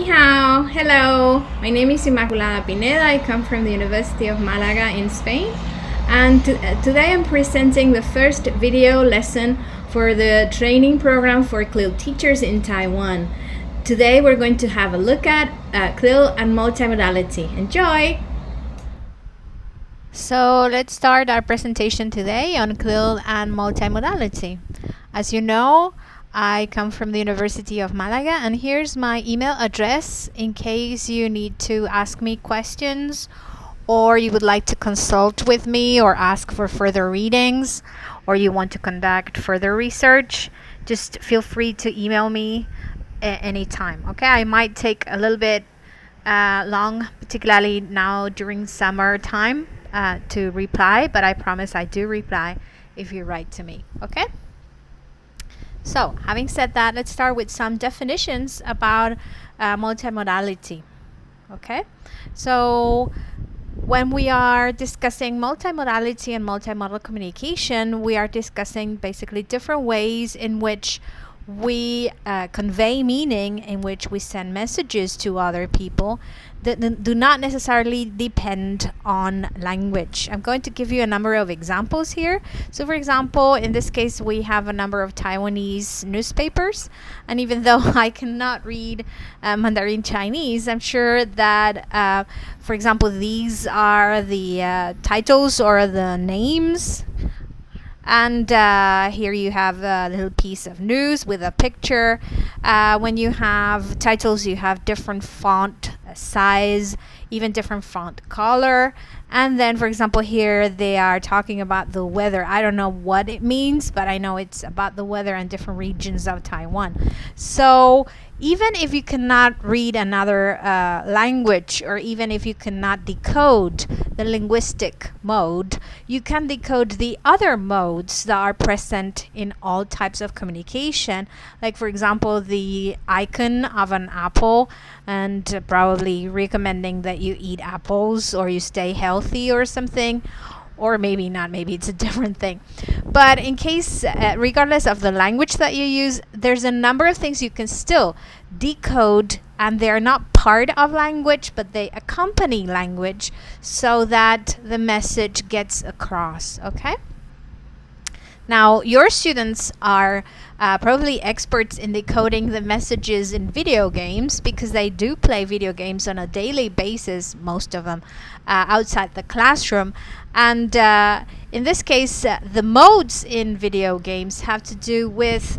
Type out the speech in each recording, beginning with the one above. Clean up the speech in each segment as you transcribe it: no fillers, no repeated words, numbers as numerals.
Ni hao, hello, my name is Inmaculada Pineda. I come from the University of Malaga in Spain, and today I'm presenting the first video lesson for the training program for CLIL teachers in Taiwan. Today we're going to have a look at CLIL and multimodality. Enjoy! So let's start our presentation today on CLIL and multimodality. As you know, I come from the University of Malaga, and here's my email address in case you need to ask me questions or you would like to consult with me or ask for further readings or you want to conduct further research. Just feel free to email me anytime. Okay, I might take a little bit long, particularly now during summer time, to reply, but I promise I do reply if you write to me. Okay? So, having said that, let's start with some definitions about multimodality. Okay? So, when we are discussing multimodality and multimodal communication, we are discussing basically different ways in which we convey meaning, in which we send messages to other people that do not necessarily depend on language. I'm going to give you a number of examples here. So for example, in this case, we have a number of Taiwanese newspapers, and even though I cannot read Mandarin Chinese, I'm sure that, for example, these are the titles or the names. And here you have a little piece of news with a picture. When you have titles, you have different font size, even different font color. And then, for example, here they are talking about the weather. I don't know what it means, but I know it's about the weather in different regions of Taiwan. So even if you cannot read another language, or even if you cannot decode the linguistic mode, you can decode the other modes that are present in all types of communication. Like, for example, the icon of an apple, and probably recommending that you eat apples or you stay healthy or something. Or maybe not, maybe it's a different thing. But in case, regardless of the language that you use, there's a number of things you can still decode, and they're not part of language, but they accompany language so that the message gets across, okay? Now, your students are probably experts in decoding the messages in video games, because they do play video games on a daily basis, most of them, outside the classroom. And in this case, the modes in video games have to do with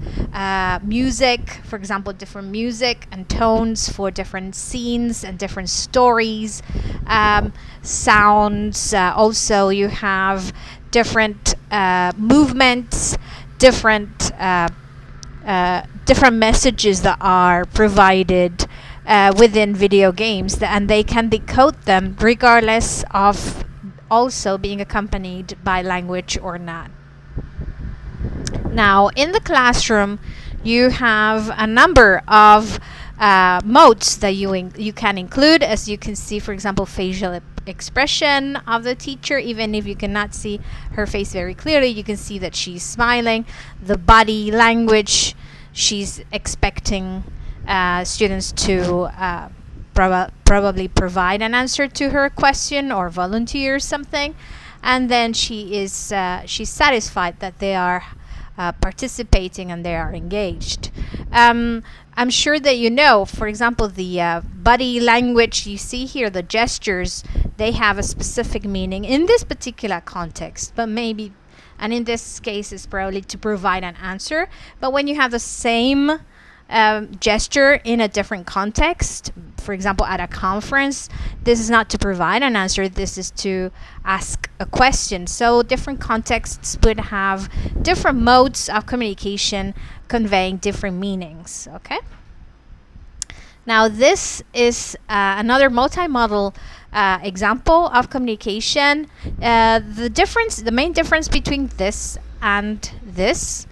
music, for example, different music and tones for different scenes and different stories, sounds. Also, you have different movements, different messages that are provided within video games, and they can decode them regardless of also being accompanied by language or not. Now, in the classroom, you have a number of modes that you can include. As you can see, for example, facial expression of the teacher. Even if you cannot see her face very clearly, you can see that she's smiling. The body language, she's expecting students to probably provide an answer to her question or volunteer something, and then she's satisfied that they are participating and they are engaged. I'm sure that you know, for example, the body language you see here, the gestures, they have a specific meaning in this particular context, but maybe, and in this case, it's probably to provide an answer. But when you have the same gesture in a different context, for example, at a conference, this is not to provide an answer, this is to ask a question. So different contexts would have different modes of communication conveying different meanings, okay? Now, this is another multimodal example of communication. The main difference between this and this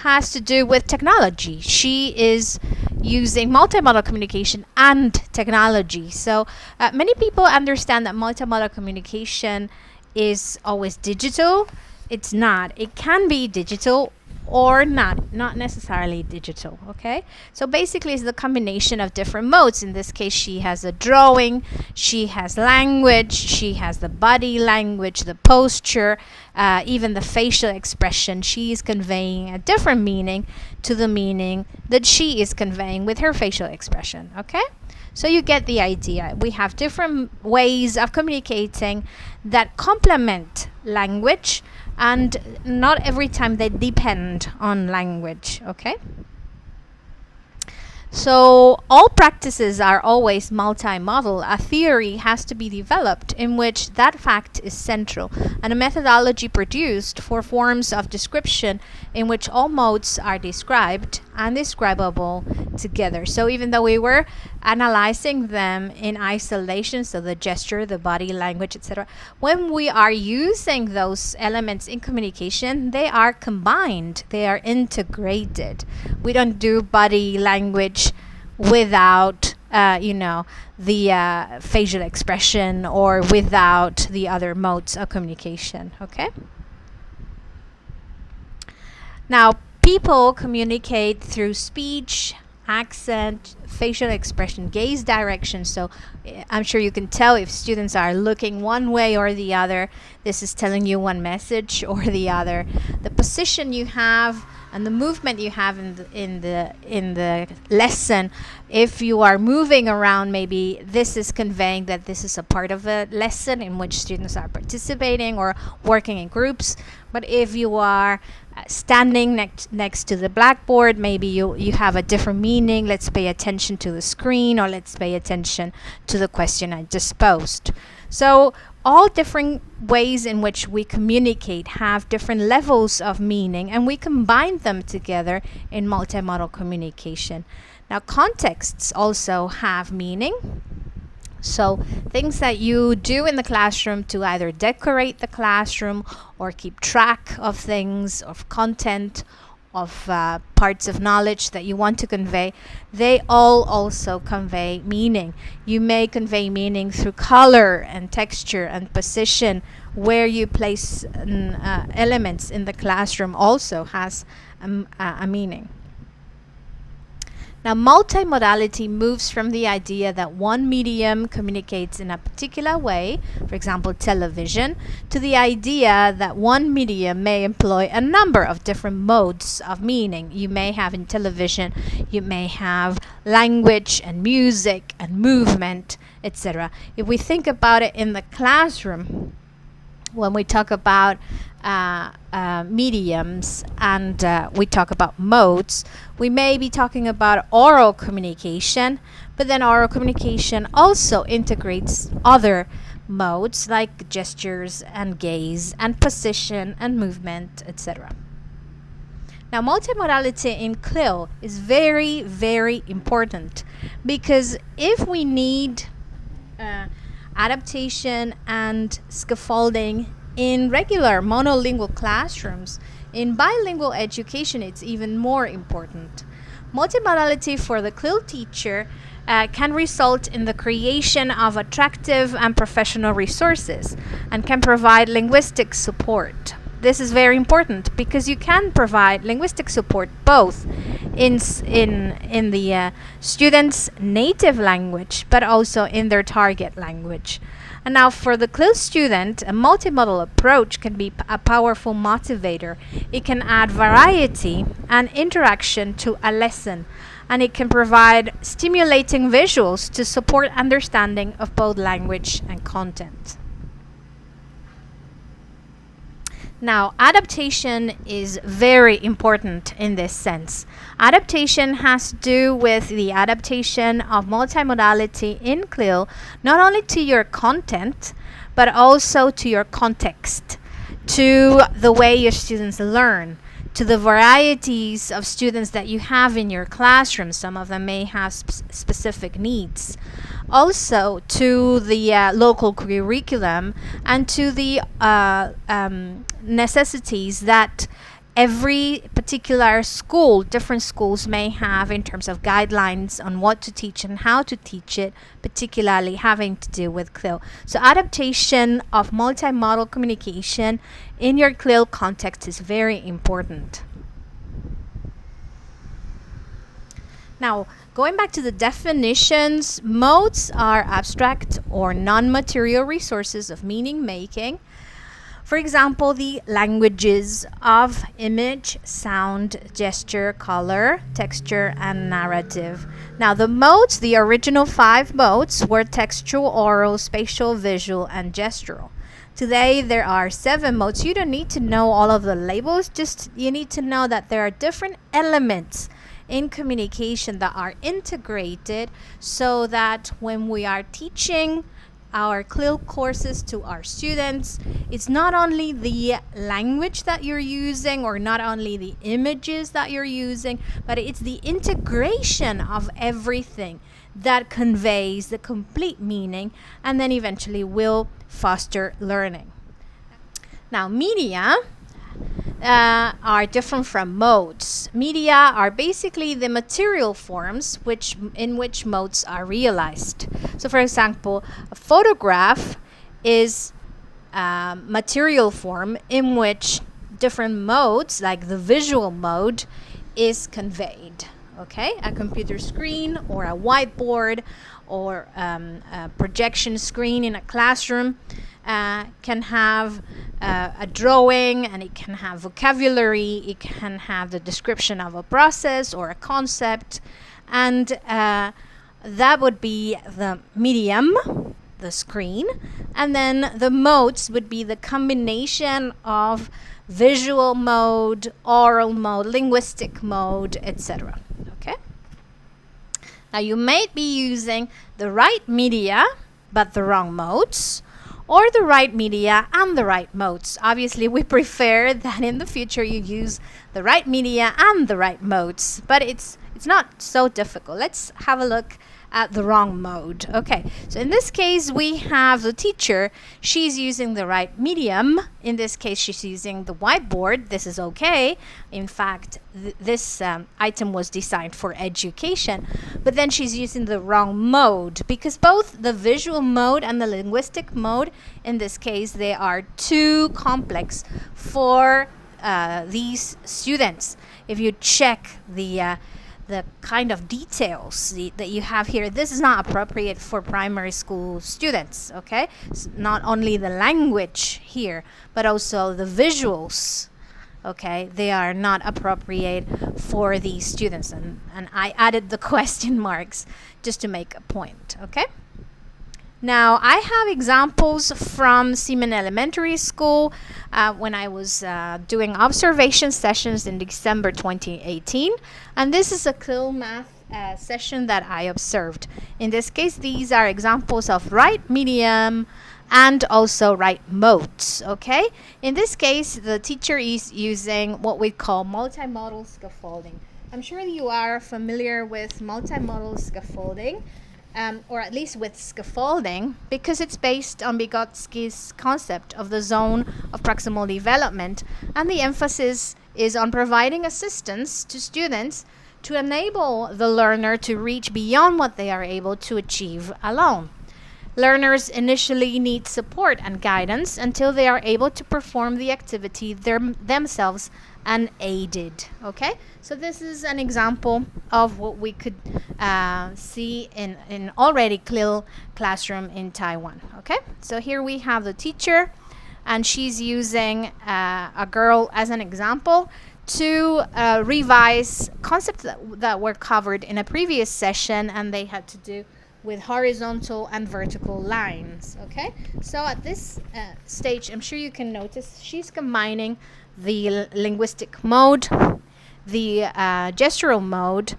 has to do with technology. She is using multimodal communication and technology. So many people understand that multimodal communication is always digital. It's not. It can be digital or not necessarily digital. Okay, so basically it's the combination of different modes. In this case, she has a drawing, she has language, she has the body language, the posture, even the facial expression. She is conveying a different meaning to the meaning that she is conveying with her facial expression. Okay, so you get the idea. We have different ways of communicating that complement language, and not every time they depend on language. Okay, so all practices are always multi-modal. A theory has to be developed in which that fact is central, and a methodology produced for forms of description in which all modes are described and describable together. So even though we were analyzing them in isolation, so the gesture, the body language, etc., when we are using those elements in communication, they are combined, they are integrated. We don't do body language without the facial expression, or without the other modes of communication. Okay, now people communicate through speech, accent, facial expression, gaze direction. So I'm sure you can tell if students are looking one way or the other. This is telling you one message or the other. The position you have and the movement you have in the lesson. If you are moving around, maybe this is conveying that this is a part of a lesson in which students are participating or working in groups. But if you are standing next to the blackboard, maybe you have a different meaning. Let's pay attention to the screen, or let's pay attention to the question I just posed. So all different ways in which we communicate have different levels of meaning, and we combine them together in multimodal communication. Now, contexts also have meaning. So things that you do in the classroom to either decorate the classroom or keep track of things, of content, of parts of knowledge that you want to convey, they all also convey meaning. You may convey meaning through color and texture and position. Where you place elements in the classroom also has a meaning. Now, multimodality moves from the idea that one medium communicates in a particular way, for example, television, to the idea that one medium may employ a number of different modes of meaning. You may have in television, you may have language and music and movement, etc. If we think about it in the classroom, when we talk about mediums and we talk about modes, we may be talking about oral communication, but then oral communication also integrates other modes like gestures and gaze and position and movement, etc. Now, multimodality in CLIL is very, very important, because if we need adaptation and scaffolding in regular monolingual classrooms, in bilingual education it's even more important. Multimodality for the CLIL teacher can result in the creation of attractive and professional resources, and can provide linguistic support. This is very important because you can provide linguistic support both in the students' native language, but also in their target language. And now for the CLIL student, a multimodal approach can be a powerful motivator. It can add variety and interaction to a lesson, and it can provide stimulating visuals to support understanding of both language and content. Now, adaptation is very important in this sense. Adaptation has to do with the adaptation of multimodality in CLIL, not only to your content, but also to your context, to the way your students learn, to the varieties of students that you have in your classroom. Some of them may have specific needs. Also to the local curriculum, and to the necessities that every particular school, different schools may have in terms of guidelines on what to teach and how to teach it, particularly having to do with CLIL. So adaptation of multimodal communication in your CLIL context is very important. Now, going back to the definitions, modes are abstract or non-material resources of meaning making. For example, the languages of image, sound, gesture, color, texture, and narrative. Now, the modes, the original 5 modes, were textual, oral, spatial, visual, and gestural. Today, there are 7 modes. You don't need to know all of the labels, just you need to know that there are different elements in communication that are integrated so that when we are teaching our CLIL courses to our students, it's not only the language that you're using or not only the images that you're using, but it's the integration of everything that conveys the complete meaning and then eventually will foster learning. Now, media are different from modes. Media are basically the material forms in which modes are realized. So, for example, a photograph is a material form in which different modes, like the visual mode, is conveyed. Okay, a computer screen or a whiteboard or a projection screen in a classroom can have a drawing, and it can have vocabulary, it can have the description of a process or a concept, and that would be the medium, the screen, and then the modes would be the combination of visual mode, oral mode, linguistic mode, etc. Okay? Now, you may be using the right media but the wrong modes, or the right media and the right modes. Obviously, we prefer that in the future you use the right media and the right modes, but it's not so difficult. Let's have a look at the wrong mode. Okay, so in this case, we have the teacher. She's using the right medium. In this case, she's using the whiteboard. This is okay. In fact, this item was designed for education, but then she's using the wrong mode because both the visual mode and the linguistic mode, in this case, they are too complex for these students. If you check the kind of details that you have here, this is not appropriate for primary school students. Okay, it's not only the language here, but also the visuals. Okay, they are not appropriate for these students, and I added the question marks just to make a point. Okay. Now, I have examples from Seaman Elementary School when I was doing observation sessions in December 2018. And this is a CLIL math session that I observed. In this case, these are examples of right medium and also right modes. Okay? In this case, the teacher is using what we call multi-modal scaffolding. I'm sure you are familiar with multi-modal scaffolding. Or at least with scaffolding, because it's based on Vygotsky's concept of the zone of proximal development, and the emphasis is on providing assistance to students to enable the learner to reach beyond what they are able to achieve alone. Learners initially need support and guidance until they are able to perform the activity themselves unaided. Okay, so this is an example of what we could see in already CLIL classroom in Taiwan. Okay, so here we have the teacher, and she's using a girl as an example to revise concepts that were covered in a previous session, and they had to do with horizontal and vertical lines. Okay, so at this stage, I'm sure you can notice she's combining the linguistic mode, the gestural mode,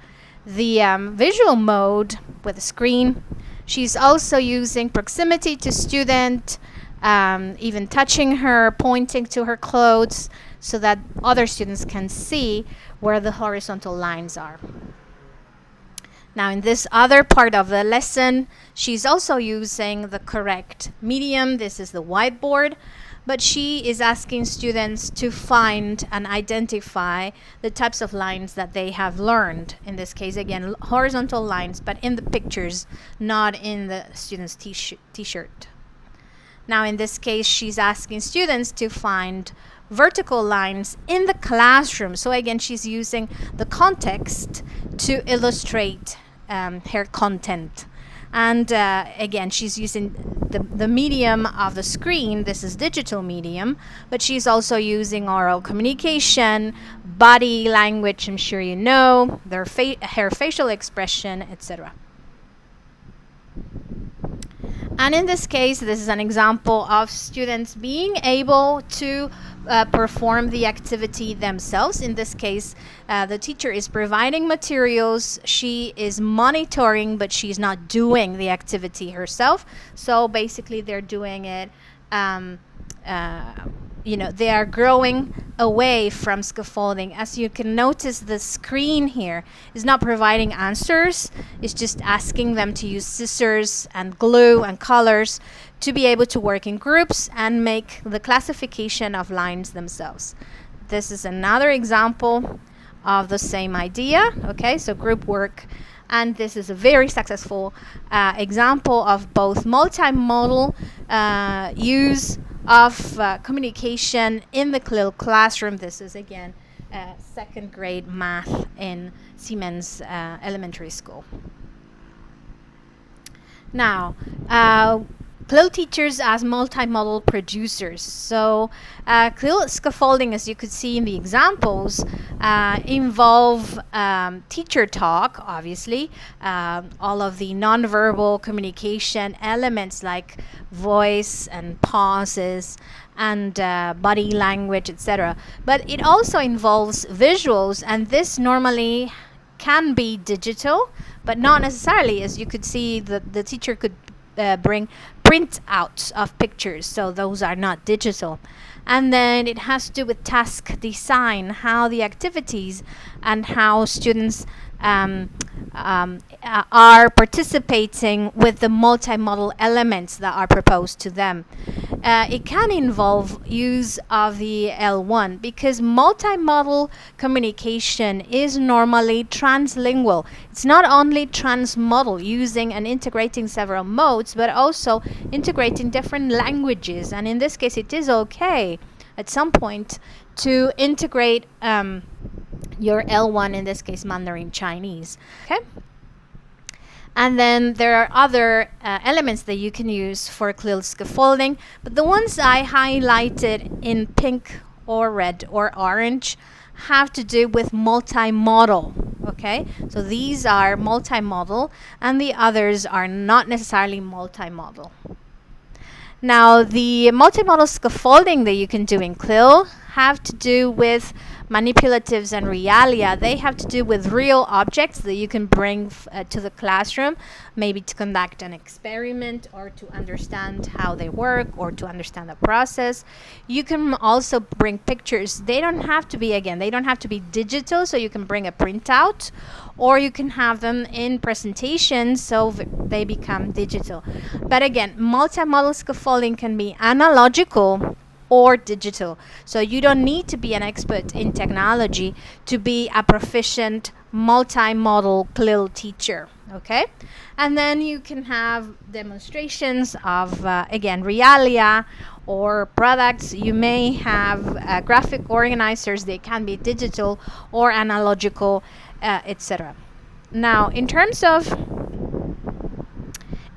the visual mode with the screen. She's also using proximity to student, even touching her, pointing to her clothes so that other students can see where the horizontal lines are. Now, in this other part of the lesson, she's also using the correct medium. This is the whiteboard, but she is asking students to find and identify the types of lines that they have learned. In this case, again, horizontal lines, but in the pictures, not in the student's t-shirt. Now, in this case, she's asking students to find vertical lines in the classroom. So again, she's using the context to illustrate her content. And again, she's using the medium of the screen. This is digital medium, but she's also using oral communication, body language, I'm sure you know, her facial expression, etc. And in this case, this is an example of students being able to perform the activity themselves. In this case, the teacher is providing materials. She is monitoring, but she's not doing the activity herself. So basically, they're doing it. They are growing away from scaffolding. As you can notice, the screen here is not providing answers. It's just asking them to use scissors and glue and colors to be able to work in groups and make the classification of lines themselves. This is another example of the same idea. Okay, so group work. And this is a very successful example of both multimodal use of communication in the CLIL classroom. This is again second grade math in Siemens Elementary School. Now, CLIL teachers as multimodal producers. So CLIL scaffolding, as you could see in the examples, involve teacher talk, obviously, all of the nonverbal communication elements like voice and pauses and body language, etc. But it also involves visuals, and this normally can be digital, but not necessarily. As you could see, the teacher could bring printouts of pictures, so those are not digital. And then it has to do with task design, how the activities and how students are participating with the multimodal elements that are proposed to them. It can involve use of the L1 because multimodal communication is normally translingual. It's not only transmodal, using and integrating several modes, but also integrating different languages. And in this case, it is okay at some point to integrate your L1, in this case Mandarin Chinese. Okay. And then there are other elements that you can use for CLIL scaffolding, but the ones I highlighted in pink or red or orange have to do with multimodal. Okay, so these are multimodal and the others are not necessarily multimodal. Now, the multimodal scaffolding that you can do in CLIL have to do with manipulatives and realia. They have to do with real objects that you can bring to the classroom, maybe to conduct an experiment or to understand how they work or to understand the process. You can also bring pictures. They don't have to be, again, they don't have to be digital, so you can bring a printout, or you can have them in presentations so they become digital. But again, multimodal scaffolding can be analogical or digital. So you don't need to be an expert in technology to be a proficient multimodal CLIL teacher. Okay, and then you can have demonstrations of again, realia or products. You may have graphic organizers. They can be digital or analogical, etc. Now, in terms of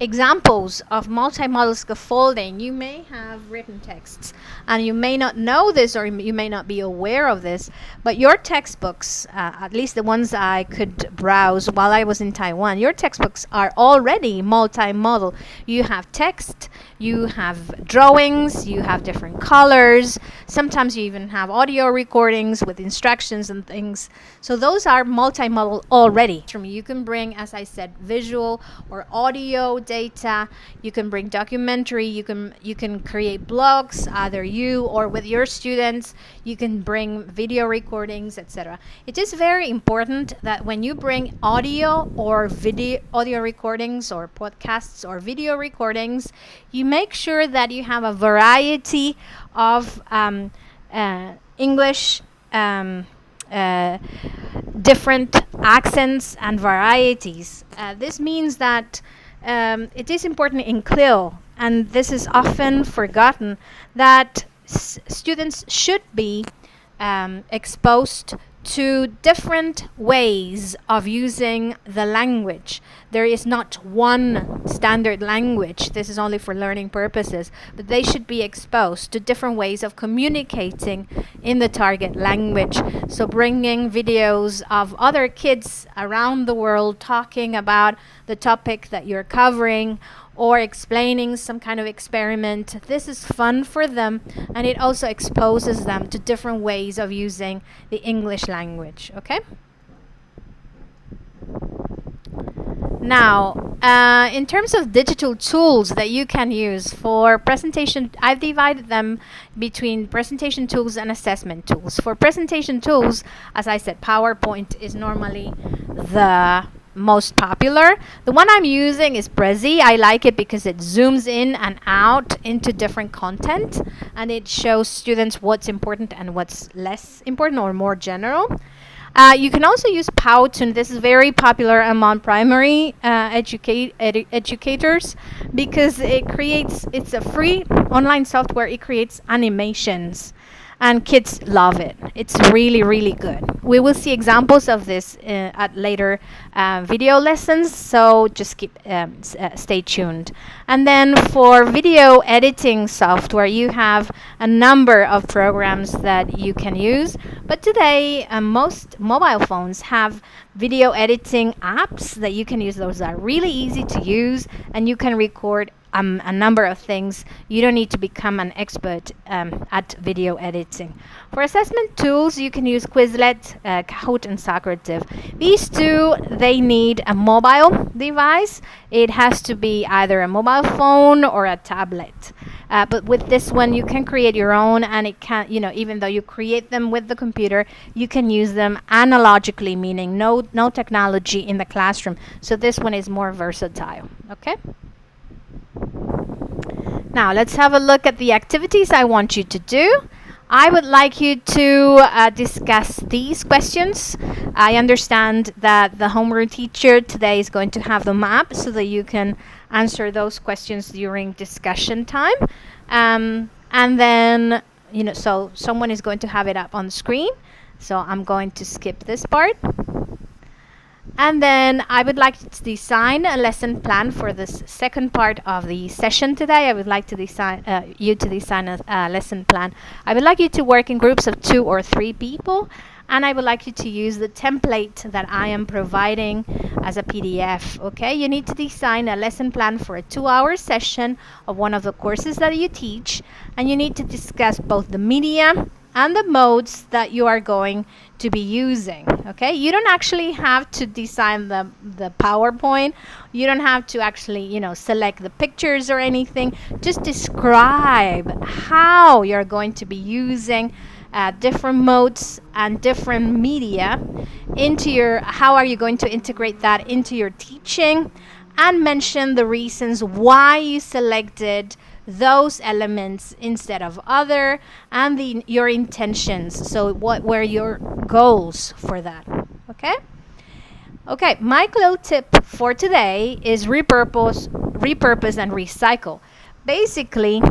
examples of multimodal scaffolding, you may have written texts, and you may not know this or you may not be aware of this, but your textbooks, at least the ones I could browse while I was in Taiwan, your textbooks are already multimodal. You have text, you have drawings, you have different colors, sometimes you even have audio recordings with instructions and things. So those are multimodal already. You can bring, as I said, visual or audio data. You can bring documentary. You can create blogs, either you or with your students. You can bring video recordings, etc. It is very important that when you bring audio or audio recordings or podcasts or video recordings, you make sure that you have a variety of English, different accents and varieties. This means that it is important in CLIL, and this is often forgotten, that students should be exposed to different ways of using the language. There is not one standard language. This is only for learning purposes, but they should be exposed to different ways of communicating in the target language. So bringing videos of other kids around the world talking about the topic that you're covering, or explaining some kind of experiment. This is fun for them, and it also exposes them to different ways of using the English language, okay? Now, in terms of digital tools that you can use for presentation, I've divided them between presentation tools and assessment tools. For presentation tools, as I said, PowerPoint is normally the most popular. The one I'm using is Prezi. I like it because it zooms in and out into different content, and it shows students what's important and what's less important or more general. You can also use Powtoon. This is very popular among primary educators because it's a free online software. It creates animations, and kids love it. It's really, really good. We will see examples of this at later video lessons, so just stay tuned. And then for video editing software, you have a number of programs that you can use. But today, most mobile phones have video editing apps that you can use. Those are really easy to use, and you can record a number of things. You don't need to become an expert at video editing. For assessment tools, you can use Quizlet, Kahoot, and Socrative. These two, they need a mobile device. It has to be either a mobile phone or a tablet. But with this one, you can create your own, and it can, even though you create them with the computer, you can use them analogically, meaning no technology in the classroom. So this one is more versatile, okay? Now let's have a look at the activities I want you to do. I would like you to discuss these questions. I understand that the homeroom teacher today is going to have them up so that you can answer those questions during discussion time. And then, so someone is going to have it up on the screen. So I'm going to skip this part. And then I would like to design a lesson plan for this second part of the session today. I would like to design you to design a lesson plan. I would like you to work in groups of 2 or 3 people, and I would like you to use the template that I am providing as a PDF. Okay, you need to design a lesson plan for a 2-hour session of one of the courses that you teach, and you need to discuss both the media and the modes that you are going to be using. Okay, you don't actually have to design the PowerPoint. You don't have to actually select the pictures or anything. Just describe how you're going to be using different modes and different media into how are you going to integrate that into your teaching, and mention the reasons why you selected those elements instead of other, and your intentions. So what were your goals for that? Okay, my CLIL tip for today is repurpose, and recycle. Basically,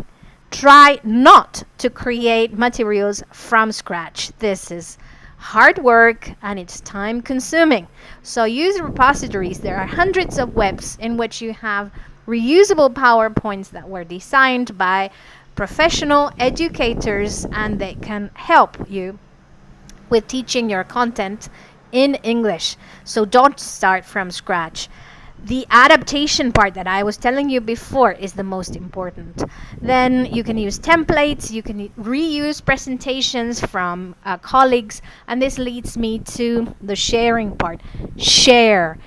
try not to create materials from scratch. This is hard work and it's time consuming. So use repositories. There are hundreds of webs in which you have reusable PowerPoints that were designed by professional educators, and they can help you with teaching your content in English. So don't start from scratch. The adaptation part that I was telling you before is the most important. Then you can use templates, you can reuse presentations from colleagues, and this leads me to the sharing part. Share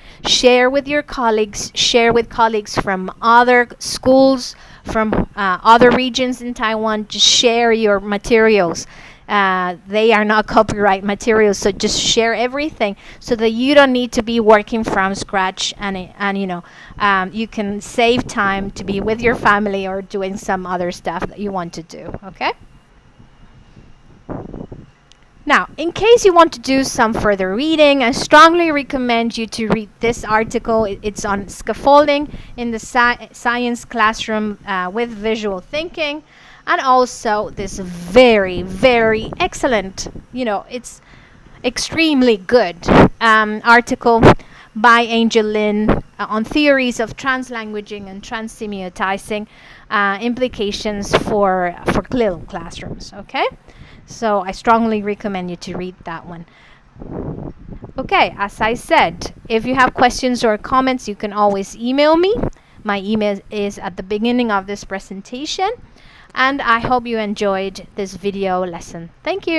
with your colleagues, share with colleagues from other schools, from other regions in Taiwan. Just share your materials. They are not copyright materials, so just share everything so that you don't need to be working from scratch, and you can save time to be with your family or doing some other stuff that you want to do. Okay? Now, in case you want to do some further reading, I strongly recommend you to read this article. It's on scaffolding in the science classroom with visual thinking. and also this very, very excellent, it's extremely good article by Angel Lin on theories of translanguaging and transsemiotizing implications for CLIL classrooms. Okay, so I strongly recommend you to read that one. Okay, as I said, if you have questions or comments, you can always email me. My email is at the beginning of this presentation, and I hope you enjoyed this video lesson. Thank you.